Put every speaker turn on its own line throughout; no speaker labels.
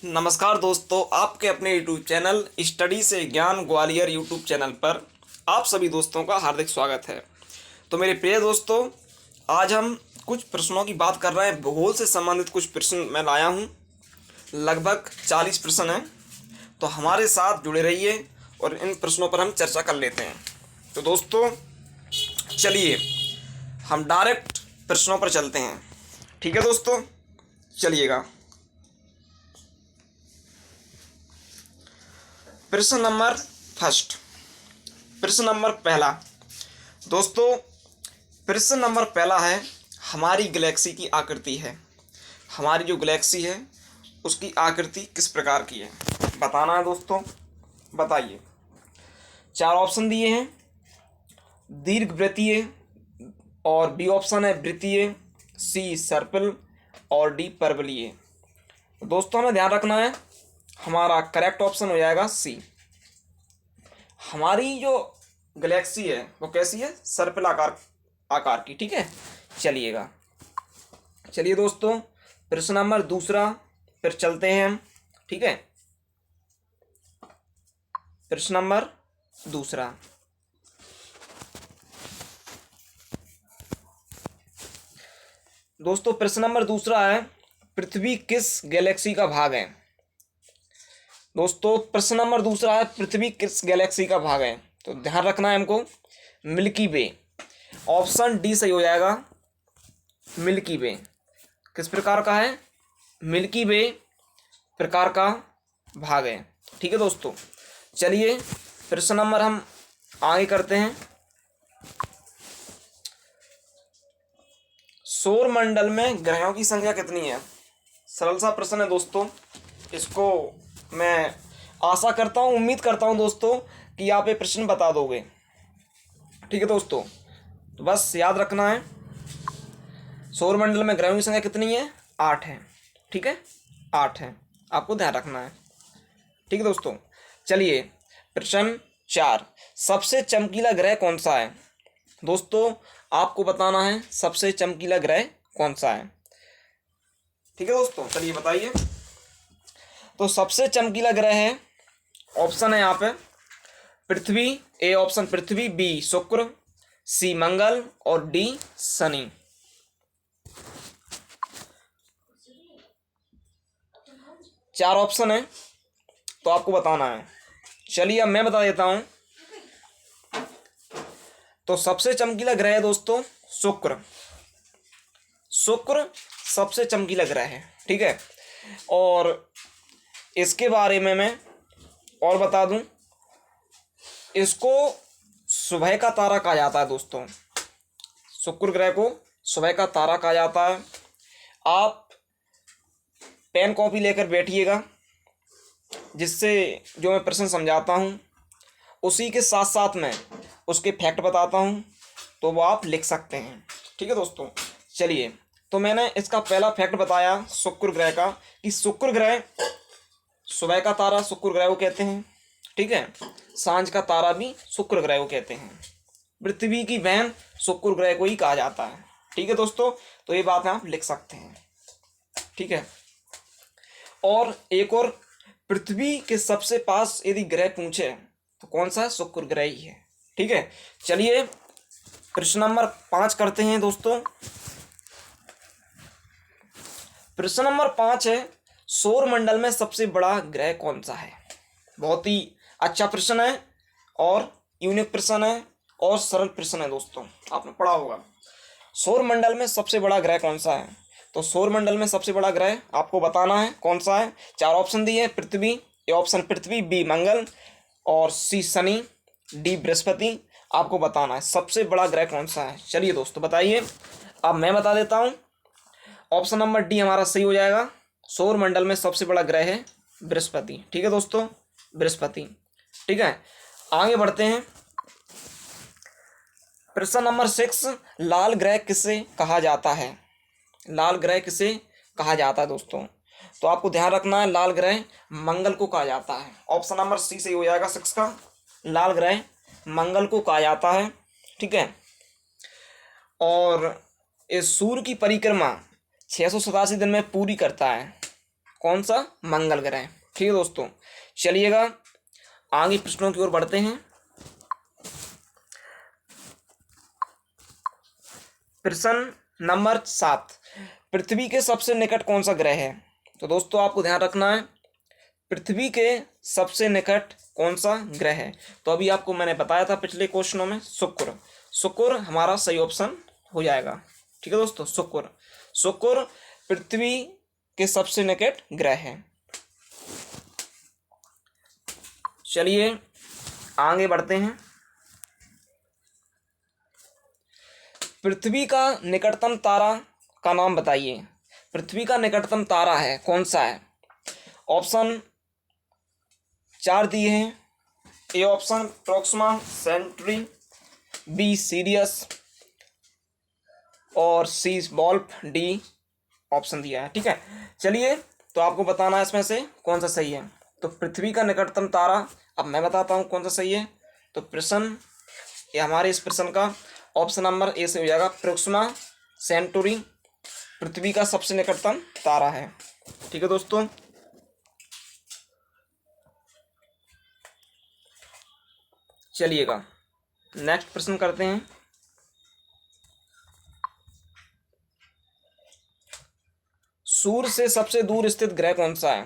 नमस्कार दोस्तों, आपके अपने यूट्यूब चैनल स्टडी से ज्ञान ग्वालियर यूट्यूब चैनल पर आप सभी दोस्तों का हार्दिक स्वागत है। तो मेरे प्रिय दोस्तों, आज हम कुछ प्रश्नों की बात कर रहे हैं। भूगोल से संबंधित कुछ प्रश्न मैं लाया हूं, लगभग 40 प्रश्न हैं। तो हमारे साथ जुड़े रहिए और इन प्रश्नों पर हम चर्चा कर लेते हैं। तो दोस्तों चलिए हम डायरेक्ट प्रश्नों पर चलते हैं। ठीक है दोस्तों, चलिएगा। प्रश्न नंबर फर्स्ट, प्रश्न नंबर पहला। दोस्तों प्रश्न नंबर पहला है, हमारी गैलेक्सी की आकृति है। हमारी जो गैलेक्सी है उसकी आकृति किस प्रकार की है, बताना है दोस्तों। बताइए। 4 ऑप्शन दिए हैं, दीर्घवृत्तीय, और बी ऑप्शन है वृत्तीय, सी सर्पिल और डी परवलयीय। दोस्तों हमें ध्यान रखना है, हमारा करेक्ट ऑप्शन हो जाएगा सी। हमारी जो गैलेक्सी है वो कैसी है, सर्पिल आकार की। ठीक है, चलिए दोस्तों प्रश्न नंबर दूसरा फिर चलते हैं हम। ठीक है, प्रश्न नंबर दूसरा। दोस्तों प्रश्न नंबर दूसरा है, पृथ्वी किस गैलेक्सी का भाग है। दोस्तों प्रश्न नंबर दूसरा है, पृथ्वी किस गैलेक्सी का भाग है। तो ध्यान रखना है हमको, मिल्की वे। ऑप्शन डी सही हो जाएगा, मिल्की वे। किस प्रकार का है, मिल्की वे प्रकार का भाग है। ठीक है दोस्तों, चलिए प्रश्न नंबर हम आगे करते हैं। सौर मंडल में ग्रहों की संख्या कितनी है। सरल सा प्रश्न है दोस्तों, इसको मैं आशा करता हूँ, उम्मीद करता हूँ दोस्तों कि आप ये प्रश्न बता दोगे। ठीक है दोस्तों, तो बस याद रखना है, सौरमंडल में ग्रहों की संख्या कितनी है, 8 है। ठीक है, 8 है, आपको ध्यान रखना है। ठीक है दोस्तों, चलिए प्रश्न 4, सबसे चमकीला ग्रह कौन सा है। दोस्तों आपको बताना है सबसे चमकीला ग्रह कौन सा है। ठीक है दोस्तों, चलिए बताइए। तो सबसे चमकीला ग्रह है, ऑप्शन है यहाँ पे पृथ्वी। ए ऑप्शन पृथ्वी, बी शुक्र, सी मंगल और डी शनि। चार ऑप्शन है तो आपको बताना है। चलिए अब मैं बता देता हूं। तो सबसे चमकीला ग्रह है दोस्तों शुक्र। शुक्र सबसे चमकीला ग्रह है। ठीक है, और इसके बारे में मैं और बता दूं, इसको सुबह का तारा कहा जाता है दोस्तों। शुक्र ग्रह को सुबह का तारा कहा जाता है। आप पेन कॉपी लेकर बैठिएगा, जिससे जो मैं प्रश्न समझाता हूँ उसी के साथ साथ मैं उसके फैक्ट बताता हूँ, तो वो आप लिख सकते हैं। ठीक है दोस्तों, चलिए तो मैंने इसका पहला फैक्ट बताया शुक्र ग्रह का, कि शुक्र ग्रह सुबह का तारा शुक्र ग्रह को कहते हैं। ठीक है, सांझ का तारा भी शुक्र ग्रह को कहते हैं। पृथ्वी की बहन शुक्र ग्रह को ही कहा जाता है। ठीक है दोस्तों, तो ये बात आप लिख सकते हैं। ठीक है, और एक और, पृथ्वी के सबसे पास यदि ग्रह पूछे तो कौन सा, शुक्र ग्रह ही है। ठीक है, चलिए प्रश्न नंबर 5 करते हैं दोस्तों। प्रश्न नंबर 5 है, सौर मंडल में सबसे बड़ा ग्रह कौन सा है। बहुत ही अच्छा प्रश्न है और यूनिक प्रश्न है और सरल प्रश्न है दोस्तों, आपने पढ़ा होगा। सौर मंडल में सबसे बड़ा ग्रह कौन सा है। तो सौर मंडल में सबसे बड़ा ग्रह आपको बताना है कौन सा है। 4 ऑप्शन दिए, पृथ्वी, ए ऑप्शन पृथ्वी, बी मंगल और सी शनि, डी बृहस्पति। आपको बताना है सबसे बड़ा ग्रह कौन सा है। चलिए दोस्तों बताइए। अब मैं बता देता हूँ, ऑप्शन नंबर डी हमारा सही हो जाएगा। सौर मंडल में सबसे बड़ा ग्रह है बृहस्पति। ठीक है दोस्तों, बृहस्पति। ठीक है, आगे बढ़ते हैं। प्रश्न नंबर 6, लाल ग्रह किसे कहा जाता है। लाल ग्रह किसे कहा जाता है दोस्तों। तो आपको ध्यान रखना है, लाल ग्रह मंगल को कहा जाता है। ऑप्शन नंबर सी सही हो जाएगा 6 का, लाल ग्रह मंगल को कहा जाता है। ठीक है, और इस सूर्य की परिक्रमा 687 दिन में पूरी करता है। कौन सा? मंगल ग्रह। ठीक है दोस्तों, चलिएगा आगे प्रश्नों की ओर बढ़ते हैं। प्रश्न नंबर 7, पृथ्वी के सबसे निकट कौन सा ग्रह है? तो दोस्तों आपको ध्यान रखना है, पृथ्वी के सबसे निकट कौन सा ग्रह है? तो अभी आपको मैंने बताया था पिछले क्वेश्चनों में, शुक्र। शुक्र हमारा सही ऑप्शन हो जाएगा। ठीक है दोस्तों, शुक्र। शुक्र पृथ्वी के सबसे निकट ग्रह है। चलिए आगे बढ़ते हैं। पृथ्वी का निकटतम तारा का नाम बताइए। पृथ्वी का निकटतम तारा है कौन सा है? ऑप्शन 4 दिए हैं। A option Proxima sanitary, be serious और सी वोल्फ, डी ऑप्शन दिया है। ठीक है, चलिए तो आपको बताना है इसमें से कौन सा सही है। तो पृथ्वी का निकटतम तारा, अब मैं बताता हूँ कौन सा सही है। तो प्रश्न, ये हमारे इस प्रश्न का ऑप्शन नंबर ए से हो जाएगा, प्रोक्सिमा सेंटूरी पृथ्वी का सबसे निकटतम तारा है। ठीक है दोस्तों, चलिएगा नेक्स्ट प्रश्न करते हैं। सूर्य से सबसे दूर स्थित ग्रह कौन सा है?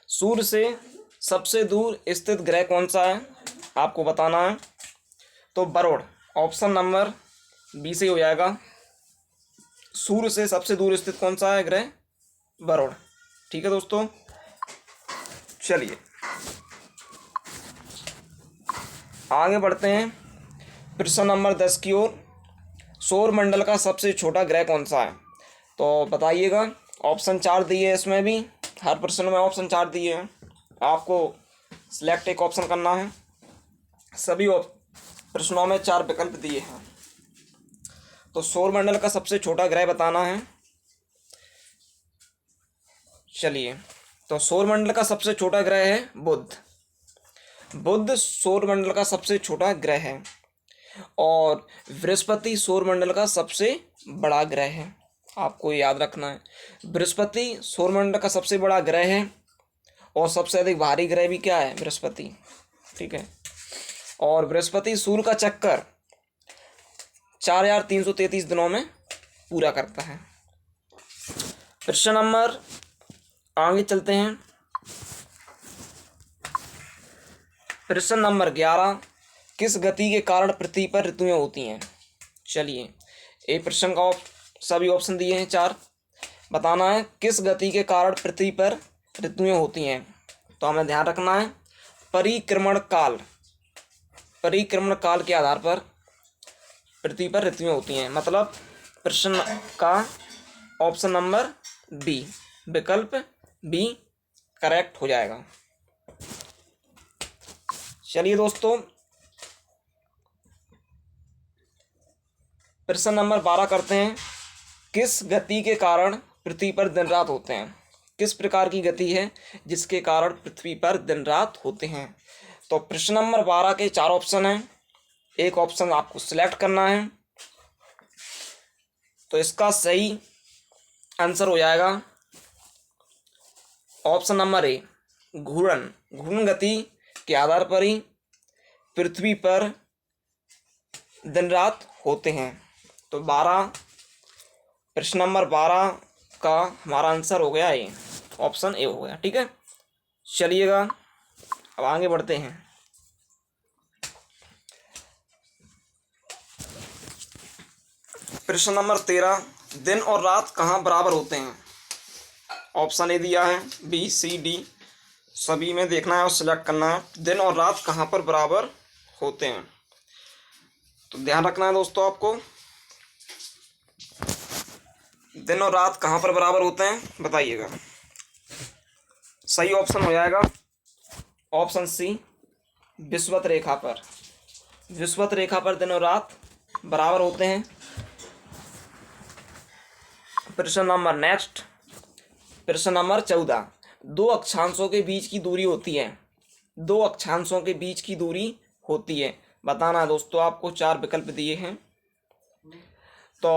सूर्य से सबसे दूर स्थित ग्रह कौन सा है आपको बताना है। तो वरुण, ऑप्शन नंबर बी से हो जाएगा। सूर्य से सबसे दूर स्थित कौन सा है ग्रह? वरुण। ठीक है दोस्तों, चलिए आगे बढ़ते हैं प्रश्न नंबर 10 की ओर। सौर मंडल का सबसे छोटा ग्रह कौन सा है? तो बताइएगा। ऑप्शन 4 दिए हैं इसमें भी, हर प्रश्न में ऑप्शन 4 दिए हैं, आपको सिलेक्ट एक ऑप्शन करना है। सभी प्रश्नों में 4 विकल्प दिए हैं। तो सौर मंडल का सबसे छोटा ग्रह बताना है। चलिए, तो सौर मंडल का सबसे छोटा ग्रह है बुध। बुध सौर मंडल का सबसे छोटा ग्रह है और बृहस्पति सौर मंडल का सबसे बड़ा ग्रह है। आपको याद रखना है, बृहस्पति सौर मंडल का सबसे बड़ा ग्रह है और सबसे अधिक भारी ग्रह भी क्या है? बृहस्पति। ठीक है, और बृहस्पति सूर्य का चक्कर 4333 दिनों में पूरा करता है। प्रश्न नंबर, आगे चलते हैं। प्रश्न नंबर 11, किस गति के कारण पृथ्वी पर ऋतुएं होती हैं? चलिए, ए प्रश्न का सभी ऑप्शन दिए हैं 4, बताना है किस गति के कारण पृथ्वी पर ऋतुएं होती हैं। तो हमें ध्यान रखना है परिक्रमण काल, परिक्रमण काल के आधार पर पृथ्वी पर ऋतुएं होती हैं। मतलब प्रश्न का ऑप्शन नंबर बी, विकल्प बी करेक्ट हो जाएगा। चलिए दोस्तों, प्रश्न नंबर 12 करते हैं। किस गति के कारण पृथ्वी पर दिन रात होते हैं? किस प्रकार की गति है जिसके कारण पृथ्वी पर दिन रात होते हैं? तो प्रश्न नंबर 12 के 4 ऑप्शन हैं, एक ऑप्शन आपको सिलेक्ट करना है। तो इसका सही आंसर हो जाएगा ऑप्शन नंबर ए, घूर्णन। घूर्णन गति के आधार पर ही पृथ्वी पर दिन रात होते हैं। तो 12, प्रश्न नंबर 12 का हमारा आंसर हो गया ए, ऑप्शन ए हो गया। ठीक है, चलिएगा अब आगे बढ़ते हैं। प्रश्न नंबर 13, दिन और रात कहाँ बराबर होते हैं? ऑप्शन ए दिया है, बी सी डी सभी में देखना है और सिलेक्ट करना है, दिन और रात कहाँ पर बराबर होते हैं। तो ध्यान रखना है दोस्तों आपको, दिन और रात कहाँ पर बराबर होते हैं बताइएगा। सही ऑप्शन हो जाएगा ऑप्शन सी, विषुवत रेखा पर। विषुवत रेखा पर दिन और रात बराबर होते हैं। प्रश्न नंबर नेक्स्ट, प्रश्न नंबर 14, दो अक्षांशों के बीच की दूरी होती है। दो अक्षांशों के बीच की दूरी होती है, बताना है दोस्तों। आपको 4 विकल्प दिए हैं। तो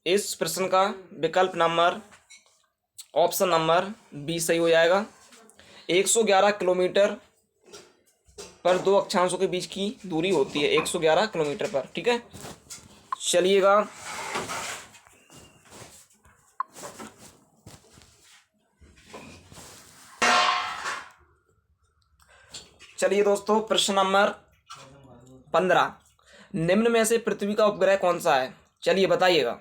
इस प्रश्न का विकल्प नंबर ऑप्शन नंबर बी सही हो जाएगा। 111 किलोमीटर पर दो अक्षांशों के बीच की दूरी होती है, 111 किलोमीटर पर। ठीक है, चलिएगा चलिए दोस्तों, प्रश्न नंबर 15, निम्न में से पृथ्वी का उपग्रह कौन सा है? चलिए बताइएगा।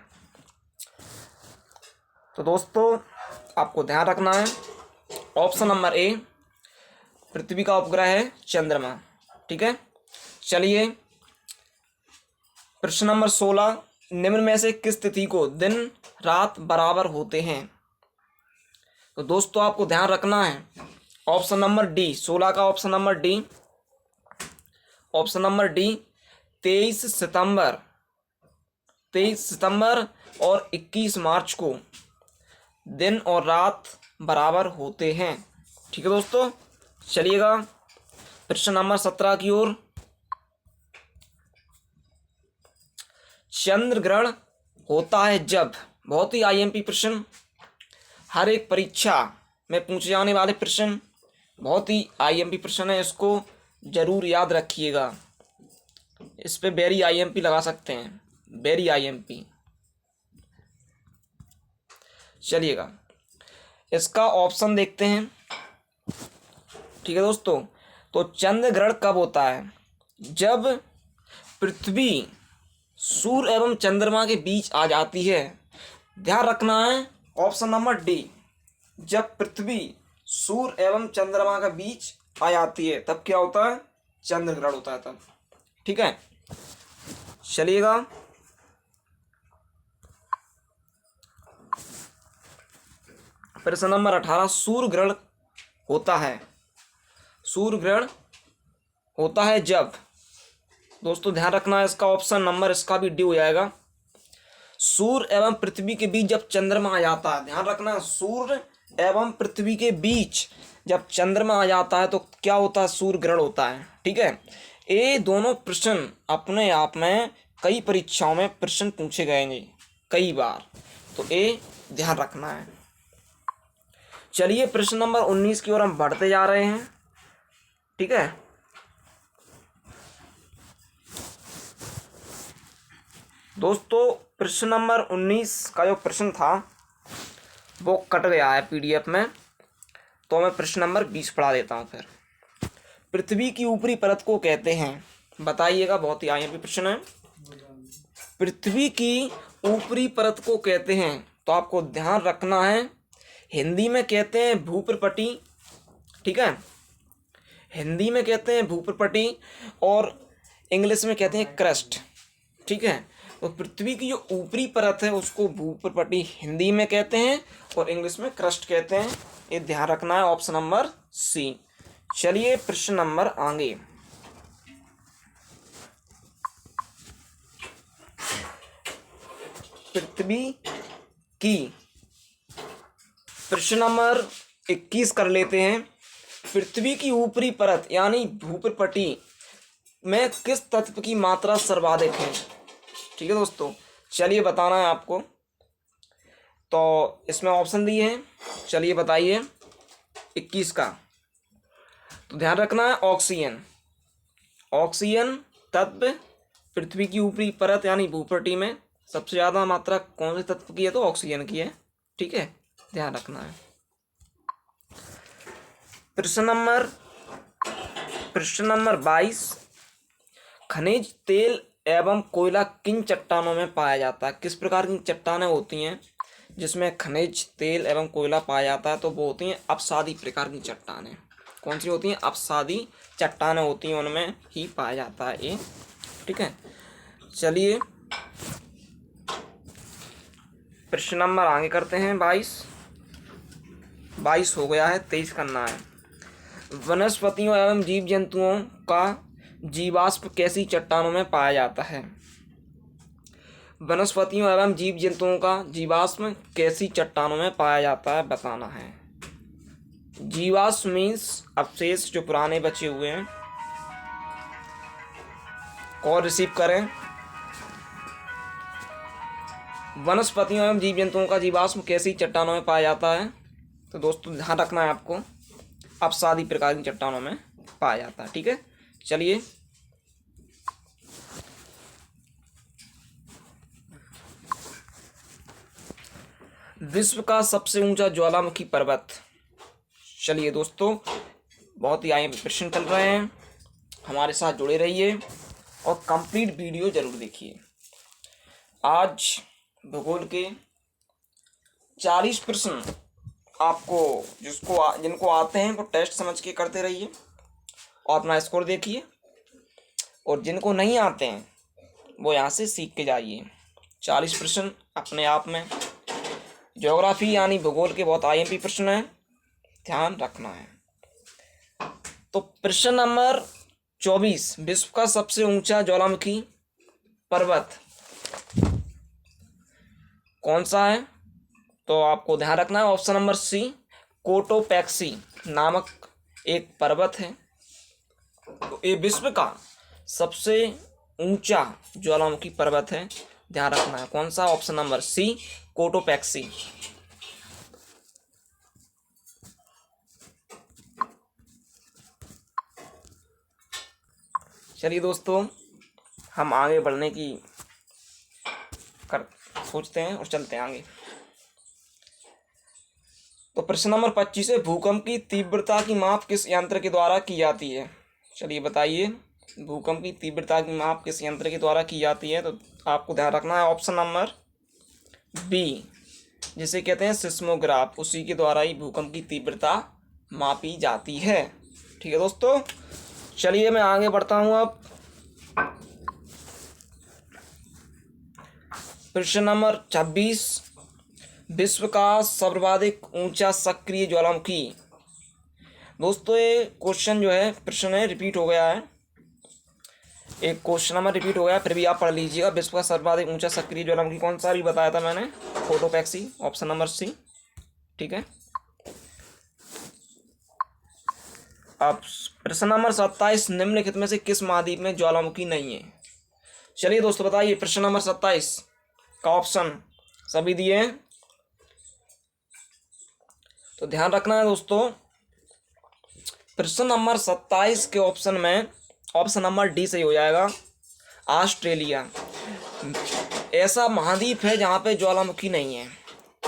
तो दोस्तों आपको ध्यान रखना है, ऑप्शन नंबर ए पृथ्वी का उपग्रह है चंद्रमा। ठीक है, चलिए प्रश्न नंबर 16, निम्न में से किस तिथि को दिन रात बराबर होते हैं? तो दोस्तों आपको ध्यान रखना है, ऑप्शन नंबर डी, 16 का option number D, option number D 23 सितंबर और 21 मार्च को दिन और रात बराबर होते हैं। ठीक है दोस्तों, चलिएगा प्रश्न नंबर 17 की ओर। चंद्र ग्रहण होता है जब, बहुत ही आईएमपी प्रश्न, हर एक परीक्षा में पूछे जाने वाले प्रश्न, बहुत ही आईएमपी प्रश्न है, इसको जरूर याद रखिएगा। इस पे वेरी आईएमपी लगा सकते हैं, वेरी आईएमपी। चलिएगा इसका ऑप्शन देखते हैं। ठीक है दोस्तों, तो चंद्र ग्रहण कब होता है? जब पृथ्वी सूर्य एवं चंद्रमा के बीच आ जाती है। ध्यान रखना है, ऑप्शन नंबर डी, जब पृथ्वी सूर्य एवं चंद्रमा के बीच आ जाती है तब क्या होता है? चंद्र ग्रहण होता है तब। ठीक है, चलिएगा प्रश्न नंबर 18, सूर्य ग्रहण होता है, सूर्य ग्रहण होता है जब, दोस्तों ध्यान रखना है, इसका ऑप्शन नंबर इसका भी डी हो जाएगा। सूर्य एवं पृथ्वी के बीच जब चंद्रमा आ जाता है, ध्यान रखना, सूर्य एवं पृथ्वी के बीच जब चंद्रमा आ जाता है तो क्या होता है? सूर्य ग्रहण होता है। ठीक है, ये दोनों प्रश्न अपने आप में कई परीक्षाओं में प्रश्न पूछे गए हैं कई बार, तो ये ध्यान रखना है। चलिए प्रश्न नंबर 19 की ओर हम बढ़ते जा रहे हैं। ठीक है, दोस्तों प्रश्न नंबर 19 का जो प्रश्न था वो कट गया है पीडीएफ में, तो मैं प्रश्न नंबर 20 पढ़ा देता हूँ फिर। पृथ्वी की ऊपरी परत को कहते हैं, बताइएगा, बहुत ही आईएमपी प्रश्न है। पृथ्वी की ऊपरी परत को कहते हैं, तो आपको ध्यान रखना है, हिंदी में कहते हैं भूप्रपटी। ठीक है, हिंदी में कहते हैं भूप्रपटी और इंग्लिश में कहते हैं क्रस्ट। ठीक है, तो पृथ्वी की जो ऊपरी परत है उसको भूप्रपटी हिंदी में कहते हैं और इंग्लिश में क्रस्ट कहते हैं, ये ध्यान रखना है, ऑप्शन नंबर सी। चलिए प्रश्न नंबर आगे। पृथ्वी की, प्रश्न नंबर 21 कर लेते हैं। पृथ्वी की ऊपरी परत यानी भूप्रपटी में किस तत्व की मात्रा सर्वाधिक है? ठीक है दोस्तों, चलिए बताना है आपको, तो इसमें ऑप्शन दिए हैं, चलिए बताइए 21 का। तो ध्यान रखना है, ऑक्सीजन, ऑक्सीजन तत्व पृथ्वी की ऊपरी परत यानी भूप्रपटी में सबसे ज़्यादा मात्रा कौन से तत्व की है? तो ऑक्सीजन की है। ठीक है, ध्यान रखना है। प्रश्न नंबर 22, खनिज तेल एवं कोयला किन चट्टानों में पाया जाता है? किस प्रकार की चट्टानें होती हैं जिसमें खनिज तेल एवं कोयला पाया जाता है? तो वो होती हैं अपसादी प्रकार की चट्टानें। कौन सी होती हैं? अपसादी चट्टानें होती हैं, उनमें ही पाया जाता है ये। ठीक है, चलिए प्रश्न नंबर आगे करते हैं। 22 हो गया है, 23 करना है। वनस्पतियों एवं जीव जंतुओं का जीवाश्म कैसी चट्टानों में पाया जाता है? वनस्पतियों एवं जीव जंतुओं का जीवाश्म कैसी चट्टानों में पाया जाता है, बताना है। जीवाश्म मीन्स अवशेष जो पुराने बचे हुए हैं। कॉल रिसीव करें। वनस्पतियों एवं जीव जंतुओं का जीवाश्म कैसी चट्टानों में पाया जाता है? तो दोस्तों ध्यान रखना है आपको, अपसादी प्रकार की चट्टानों में पाया जाता है। ठीक है, चलिए विश्व का सबसे ऊंचा ज्वालामुखी पर्वत। चलिए दोस्तों, बहुत ही आए प्रश्न चल रहे हैं, हमारे साथ जुड़े रहिए और कंप्लीट वीडियो जरूर देखिए। आज भूगोल के 40 प्रश्न आपको जिनको आते हैं वो टेस्ट समझ के करते रहिए और अपना स्कोर देखिए, और जिनको नहीं आते हैं वो यहाँ से सीख के जाइए। 40 प्रश्न अपने आप में ज्योग्राफी यानी भूगोल के बहुत आईएमपी प्रश्न हैं, ध्यान रखना है। तो प्रश्न नंबर 24, विश्व का सबसे ऊंचा ज्वालामुखी पर्वत कौन सा है? तो आपको ध्यान रखना है ऑप्शन नंबर सी, कोटोपैक्सी नामक एक पर्वत है। तो ये विश्व का सबसे ऊंचा ज्वालामुखी पर्वत है, ध्यान रखना है। कौन सा? Option number C, Cotopaxi. चलिए दोस्तों, हम आगे बढ़ने की सोचते हैं और चलते हैं आगे। तो प्रश्न नंबर 25 है, भूकंप की तीव्रता की माप किस यंत्र के द्वारा की जाती है? चलिए बताइए, भूकंप की तीव्रता की माप किस यंत्र के द्वारा की जाती है? तो आपको ध्यान रखना है ऑप्शन नंबर बी, जिसे कहते हैं सिस्मोग्राफ, उसी के द्वारा ही भूकंप की तीव्रता मापी जाती है। ठीक है दोस्तों, चलिए मैं आगे बढ़ता हूँ। अब प्रश्न नंबर 26, विश्व का सर्वाधिक ऊंचा सक्रिय ज्वालामुखी। दोस्तों ये क्वेश्चन जो है, प्रश्न है, रिपीट हो गया है, एक क्वेश्चन नंबर रिपीट हो गया, फिर भी आप पढ़ लीजिएगा। विश्व का सर्वाधिक ऊंचा सक्रिय ज्वालामुखी कौन सा? भी बताया था मैंने, कोटोपैक्सी, ऑप्शन नंबर सी। ठीक है, अब प्रश्न नंबर 27, निम्नलिखित में से किस महाद्वीप में ज्वालामुखी नहीं है? चलिए दोस्तों बताइए, प्रश्न नंबर 27 का ऑप्शन सभी दिए हैं, तो ध्यान रखना है दोस्तों। प्रश्न नंबर 27 के ऑप्शन में ऑप्शन नंबर डी सही हो जाएगा, ऑस्ट्रेलिया। ऐसा महाद्वीप है जहाँ पे ज्वालामुखी नहीं है।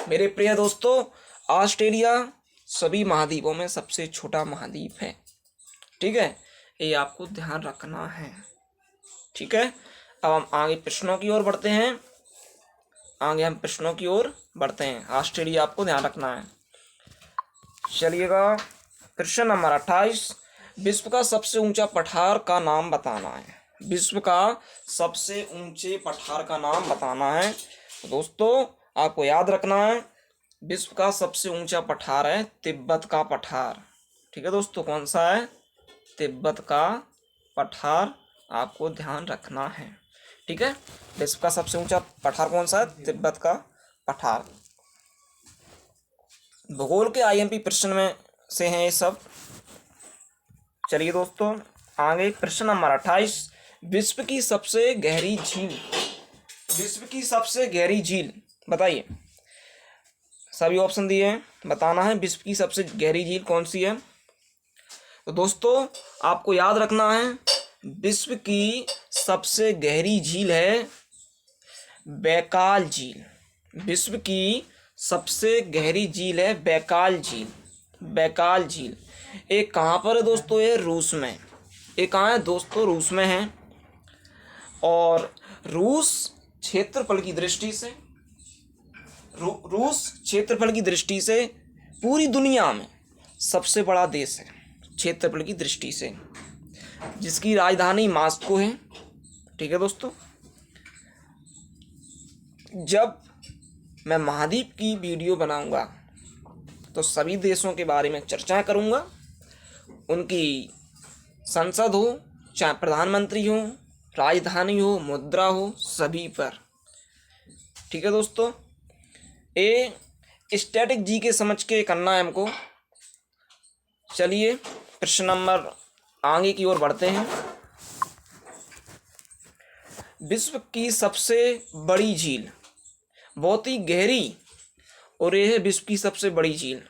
मेरे प्रिय दोस्तों, ऑस्ट्रेलिया सभी महाद्वीपों में सबसे छोटा महाद्वीप है। ठीक है, ये आपको ध्यान रखना है। ठीक है, अब हम आगे प्रश्नों की ओर बढ़ते हैं। ऑस्ट्रेलिया आपको ध्यान रखना है। चलिएगा, प्रश्न नंबर 28, विश्व का सबसे ऊंचा पठार का नाम बताना है। विश्व का सबसे ऊंचे पठार का नाम बताना है। तो दोस्तों आपको याद रखना है, विश्व का सबसे ऊंचा पठार है तिब्बत का पठार। ठीक है दोस्तों, कौन सा है? तिब्बत का पठार, आपको ध्यान रखना है। ठीक है, विश्व का सबसे ऊंचा पठार कौन सा है? तिब्बत का पठार। भूगोल के आईएमपी प्रश्न में से हैं ये सब। चलिए दोस्तों आगे, प्रश्न नंबर 28, विश्व की सबसे गहरी झील। विश्व की सबसे गहरी झील बताइए, सभी ऑप्शन दिए हैं, बताना है विश्व की सबसे गहरी झील कौन सी है। तो दोस्तों आपको याद रखना है, विश्व की सबसे गहरी झील है बैकाल झील। विश्व की सबसे गहरी झील है बैकाल झील। बैकाल झील ये कहाँ पर है दोस्तों? ये रूस में। ये कहाँ है दोस्तों? रूस में है। और रूस क्षेत्रफल की दृष्टि से रूस क्षेत्रफल की दृष्टि से पूरी दुनिया में सबसे बड़ा देश है क्षेत्रफल की दृष्टि से, जिसकी राजधानी मॉस्को है। ठीक है दोस्तों, जब मैं महाद्वीप की वीडियो बनाऊंगा तो सभी देशों के बारे में चर्चा करूंगा, उनकी संसद हो, चाहे प्रधानमंत्री हो, राजधानी हो, मुद्रा हो, सभी पर। ठीक है दोस्तों, ये स्टैटिक जी के समझ के करना है हमको। चलिए प्रश्न नंबर आगे की ओर बढ़ते हैं। विश्व की सबसे बड़ी झील, बहुत ही गहरी, और यह है विश्व की सबसे बड़ी झील।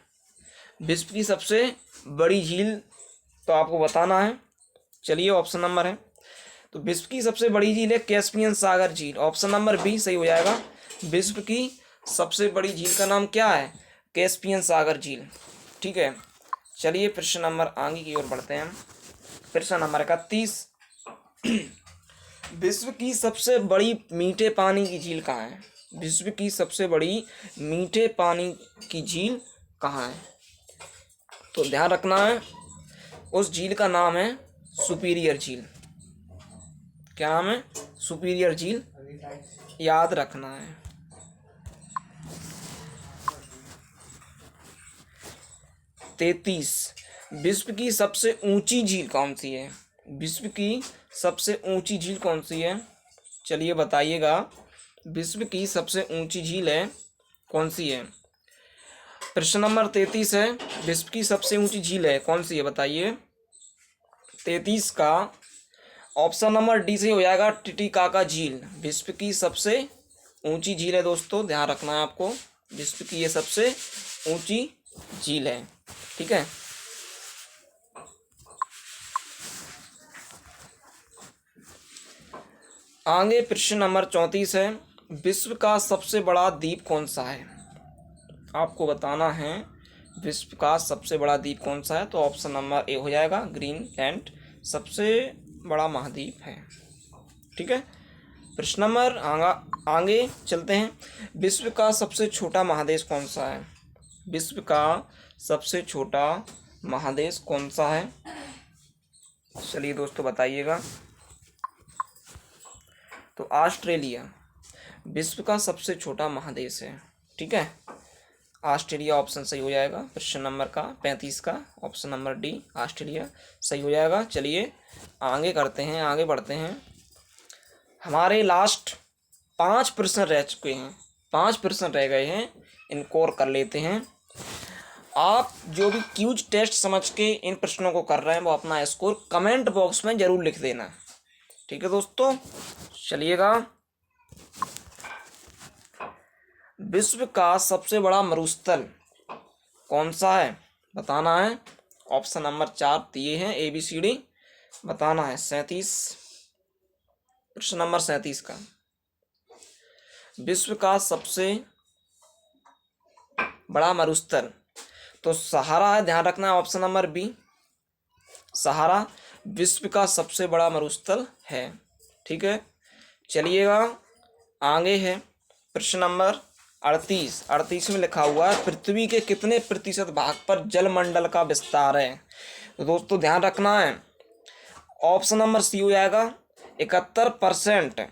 विश्व की सबसे बड़ी झील तो आपको बताना है। चलिए ऑप्शन नंबर है, तो विश्व की सबसे बड़ी झील है कैस्पियन सागर झील। ऑप्शन नंबर बी सही हो जाएगा। विश्व की सबसे बड़ी झील का नाम क्या है? कैस्पियन सागर झील। ठीक है, चलिए प्रश्न नंबर आगे की ओर बढ़ते हैं। प्रश्न नंबर 31, विश्व की सबसे बड़ी मीठे पानी की झील कहाँ है? विश्व की सबसे बड़ी मीठे पानी की झील कहाँ है? तो ध्यान रखना है, उस झील का नाम है सुपीरियर झील। क्या नाम है? सुपीरियर झील, याद रखना है। 33, विश्व की सबसे ऊंची झील कौन सी है? विश्व की सबसे ऊंची झील कौन सी है? चलिए बताइएगा, विश्व की सबसे ऊंची झील है कौन सी है? प्रश्न नंबर 33 है, विश्व की सबसे ऊंची झील है कौन सी है बताइए। 33 का ऑप्शन नंबर डी से हो जाएगा, टिटिकाका झील। विश्व की सबसे ऊंची झील है दोस्तों, ध्यान रखना है आपको, विश्व की ये सबसे ऊंची झील है। ठीक है, आगे प्रश्न नंबर 34 है, विश्व का सबसे बड़ा द्वीप कौन सा है? आपको बताना है विश्व का सबसे बड़ा द्वीप कौन सा है। तो ऑप्शन नंबर ए हो जाएगा, ग्रीनलैंड सबसे बड़ा महाद्वीप है। ठीक है, प्रश्न नंबर आगे चलते हैं, विश्व का सबसे छोटा महादेश कौन सा है? विश्व का सबसे छोटा महादेश कौन सा है? चलिए दोस्तों बताइएगा। तो ऑस्ट्रेलिया विश्व का सबसे छोटा महादेश है। ठीक है, ऑस्ट्रेलिया ऑप्शन सही हो जाएगा। प्रश्न नंबर का 35 का ऑप्शन नंबर डी ऑस्ट्रेलिया सही हो जाएगा। चलिए आगे करते हैं, आगे बढ़ते हैं। हमारे लास्ट 5 प्रश्न रह चुके हैं, 5 प्रश्न रह गए हैं, इनको और कर लेते हैं। आप जो भी क्यूज टेस्ट समझ के इन प्रश्नों को कर रहे हैं वो अपना स्कोर कमेंट बॉक्स में ज़रूर लिख देना। ठीक है दोस्तों, चलिएगा। विश्व का सबसे बड़ा मरुस्थल कौन सा है बताना है। ऑप्शन नंबर 4 दिए हैं, ABCD बताना है। 37, प्रश्न नंबर 37 का, विश्व का सबसे बड़ा मरुस्थल तो सहारा है, ध्यान रखना है। ऑप्शन नंबर बी सहारा विश्व का सबसे बड़ा मरुस्थल है। ठीक है, चलिएगा आगे है प्रश्न नंबर 38 में लिखा हुआ है, पृथ्वी के कितने प्रतिशत भाग पर जलमंडल का विस्तार है? तो दोस्तों ध्यान रखना है, ऑप्शन नंबर सी हो जाएगा, 71%।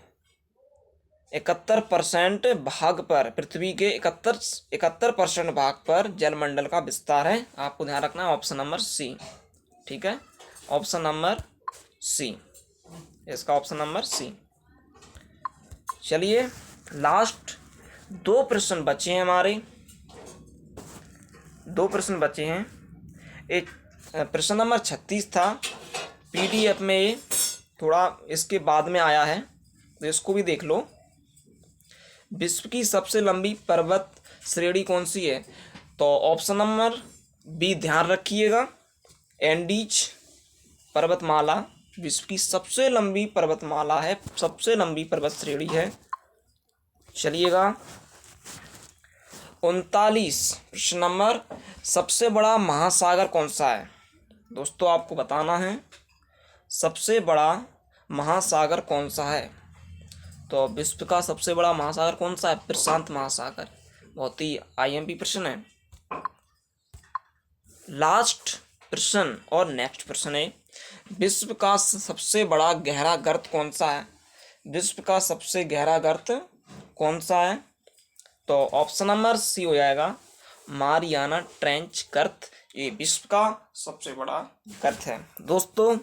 71% भाग पर, पृथ्वी के 71% भाग पर जलमंडल का विस्तार है। आपको ध्यान रखना है ऑप्शन नंबर सी। ठीक है, ऑप्शन नंबर सी, इसका ऑप्शन नंबर सी। चलिए लास्ट 2 प्रश्न बचे हैं हमारे, 2 प्रश्न बचे हैं। एक प्रश्न नंबर 36 था, PDF में ये थोड़ा इसके बाद में आया है, तो इसको भी देख लो। विश्व की सबसे लंबी पर्वत श्रेणी कौन सी है? तो ऑप्शन नंबर बी ध्यान रखिएगा, एंडीज पर्वतमाला विश्व की सबसे लंबी पर्वतमाला है, सबसे लंबी पर्वत श्रेणी है। चलिएगा 39 प्रश्न नंबर, सबसे बड़ा महासागर कौन सा है? दोस्तों आपको बताना है सबसे बड़ा महासागर कौन सा है। तो विश्व का सबसे बड़ा महासागर कौन सा है? प्रशांत महासागर। बहुत ही IMP प्रश्न है। लास्ट प्रश्न और नेक्स्ट प्रश्न है, विश्व का सबसे बड़ा गहरा गर्त कौन सा है? विश्व का सबसे गहरा गर्त कौन सा है? तो ऑप्शन नंबर सी हो जाएगा, मारियाना ट्रेंच गर्त, ये विश्व का सबसे बड़ा गर्त है। दोस्तों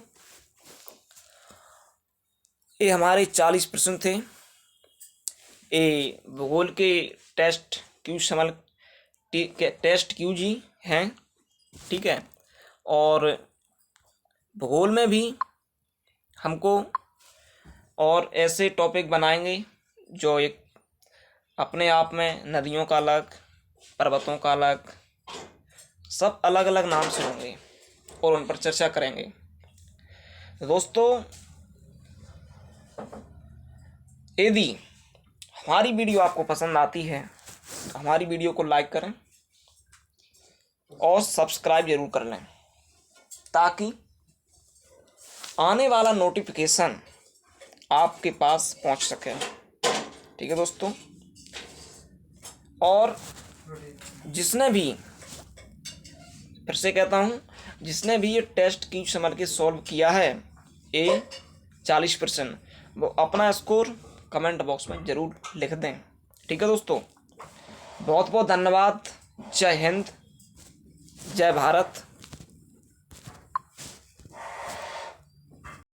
ये हमारे 40 प्रश्न थे। ये भूगोल के टेस्ट क्यूज ही हैं। ठीक है, और भूगोल में भी हमको और ऐसे टॉपिक बनाएंगे जो एक अपने आप में, नदियों का अलग, पर्वतों का अलग, सब अलग अलग नाम से होंगे और उन पर चर्चा करेंगे। तो दोस्तों, यदि हमारी वीडियो आपको पसंद आती है तो हमारी वीडियो को लाइक करें और सब्सक्राइब जरूर कर लें, ताकि आने वाला नोटिफिकेशन आपके पास पहुंच सके। ठीक है दोस्तों, और जिसने भी, फिर से कहता हूं, जिसने भी ये टेस्ट की समझ के सॉल्व किया है ए 40%, वो अपना स्कोर कमेंट बॉक्स में ज़रूर लिख दें। ठीक है दोस्तों, बहुत बहुत धन्यवाद। जय हिंद, जय भारत।